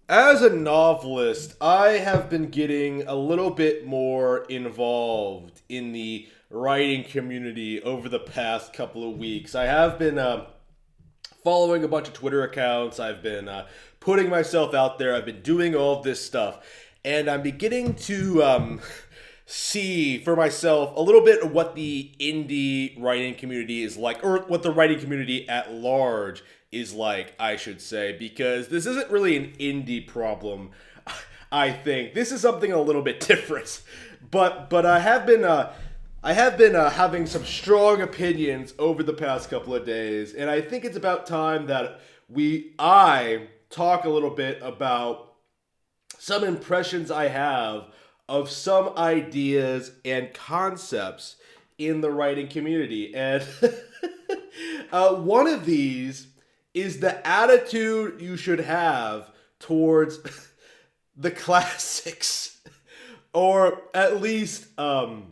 As a novelist, I have been getting a little bit more involved in the writing community over the past couple of weeks. I have been following a bunch of Twitter accounts. I've been putting myself out there. I've been doing all of this stuff. And I'm beginning to see for myself a little bit of what the indie writing community is like, or what the writing community at large is like, I should say, because this isn't really an indie problem. I think this is something a little bit different, but I have been having some strong opinions over the past couple of days, and I think it's about time that I talk a little bit about some impressions I have of some ideas and concepts in the writing community. And one of these is the attitude you should have towards the classics, or at least the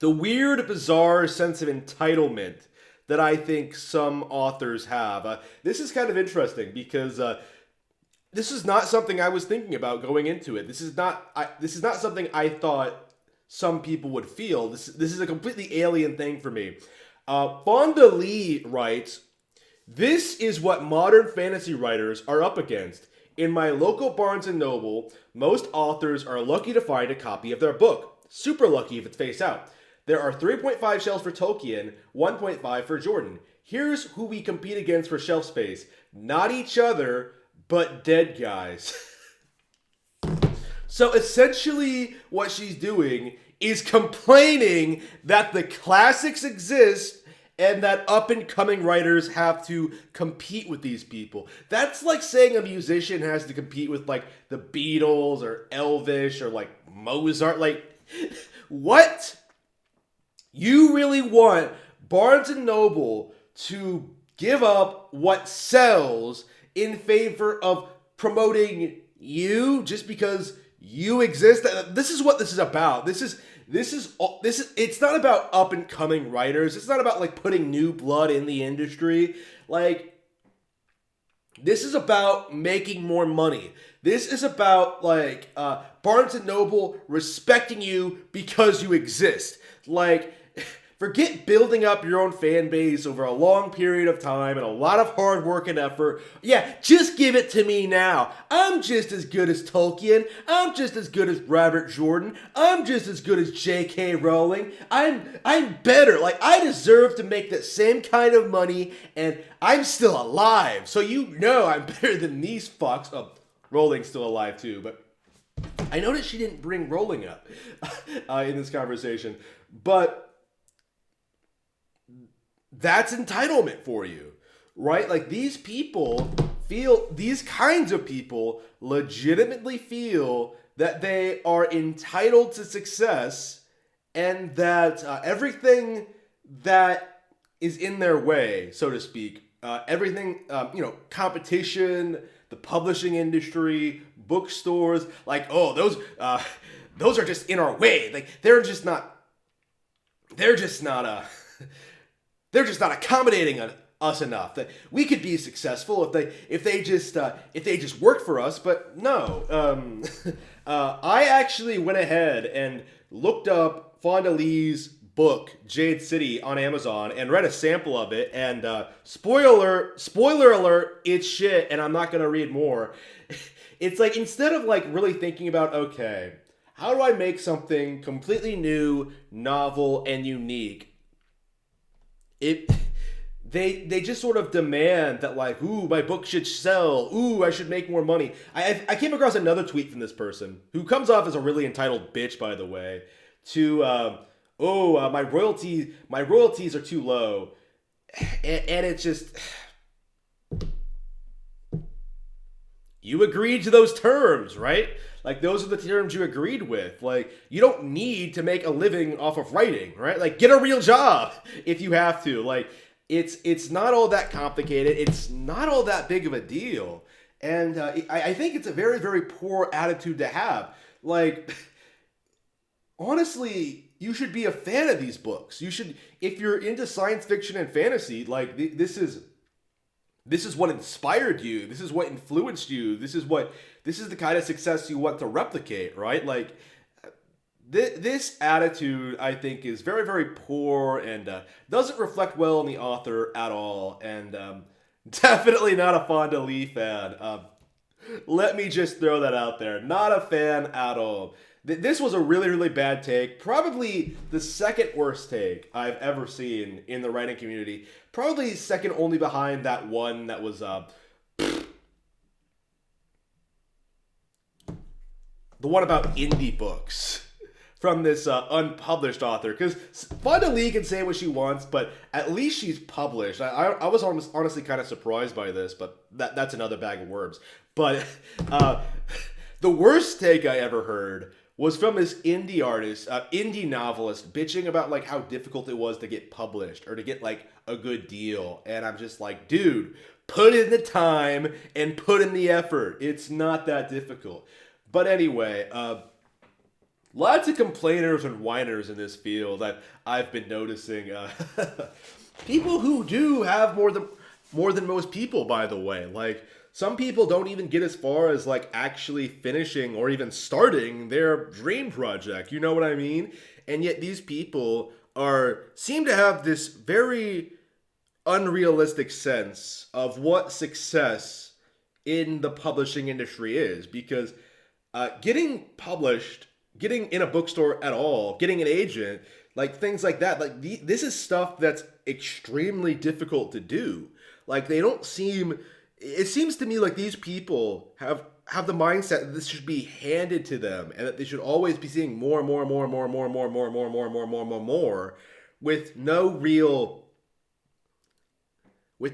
weird, bizarre sense of entitlement that I think some authors have. This is kind of interesting because this is not something I was thinking about going into it. This is not something I thought some people would feel. This is a completely alien thing for me. Fonda Lee writes, "This is what modern fantasy writers are up against. In my local Barnes and Noble, most authors are lucky to find a copy of their book. Super lucky if it's face out. There are 3.5 shelves for Tolkien, 1.5 for Jordan. Here's who we compete against for shelf space. Not each other, but dead guys." So essentially, what she's doing is complaining that the classics exist and that up and coming writers have to compete with these people. That's like saying a musician has to compete with like the Beatles or Elvis or like Mozart. Like, what? You really want Barnes and Noble to give up what sells in favor of promoting you just because you exist? This is what this is about. This is it's not about up and coming writers. It's not about like putting new blood in the industry. Like, this is about making more money. This is about like Barnes and Noble respecting you because you exist. Like, forget building up your own fan base over a long period of time and a lot of hard work and effort. Yeah, just give it to me now. I'm just as good as Tolkien. I'm just as good as Robert Jordan. I'm just as good as J.K. Rowling. I'm better. Like, I deserve to make that same kind of money, and I'm still alive. So you know I'm better than these fucks. Oh, Rowling's still alive too, but I noticed she didn't bring Rowling up in this conversation. But that's entitlement for you, right? Like, these kinds of people legitimately feel that they are entitled to success, and that everything that is in their way, so to speak, everything, competition, the publishing industry, bookstores, like, oh, those are just in our way. Like, they're just not they're just not accommodating us enough. That we could be successful if they just worked for us. But no, I actually went ahead and looked up Fonda Lee's book Jade City on Amazon and read a sample of it. And spoiler alert, it's shit. And I'm not gonna read more. It's like, instead of like really thinking about, okay, how do I make something completely new, novel, and unique, it they just sort of demand that, like, ooh, my book should sell, ooh, I should make more money. I came across another tweet from this person who comes off as a really entitled bitch, by the way, to my royalties are too low, and it's just, you agreed to those terms, right? Like, those are the terms you agreed with. Like, you don't need to make a living off of writing, right? Like, get a real job if you have to. Like, it's not all that complicated. It's not all that big of a deal. And I think it's a very, very poor attitude to have. Like, honestly, you should be a fan of these books. You should, if you're into science fiction and fantasy, like, this is This is what inspired you. This is what influenced you. This is the kind of success you want to replicate, right? Like this attitude, I think, is very, very poor and doesn't reflect well on the author at all. And definitely not a Fonda Lee fan. Let me just throw that out there. Not a fan at all. This was a really, really bad take. Probably the second worst take I've ever seen in the writing community. Probably second only behind that one that was the one about indie books from this unpublished author. Because Fonda Lee can say what she wants, but at least she's published. I was honestly kind of surprised by this, but that's another bag of worms. But the worst take I ever heard was from this indie artist, indie novelist, bitching about like how difficult it was to get published or to get like a good deal. And I'm just like, dude, put in the time and put in the effort. It's not that difficult. But anyway, lots of complainers and whiners in this field. I've been noticing people who do have more than most people. By the way, like some people don't even get as far as like actually finishing or even starting their dream project. You know what I mean? And yet these people seem to have this very unrealistic sense of what success in the publishing industry is, because getting published, getting in a bookstore at all, getting an agent, like things like that, like this is stuff that's extremely difficult to do. Like they don't seem, it seems to me like these people have the mindset that this should be handed to them and that they should always be seeing more and more and more and more and more and more and more and more and more and more and more and more and more with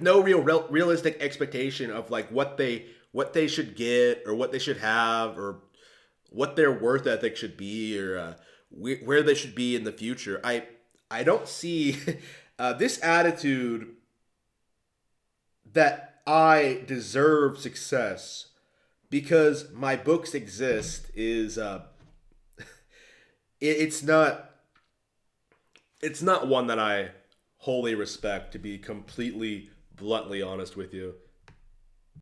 no real realistic expectation of like what they should get or what they should have or what their worth ethic should be or where they should be in the future. I don't see this attitude that I deserve success because my books exist is it's not one that I wholly respect, to be completely bluntly honest with you.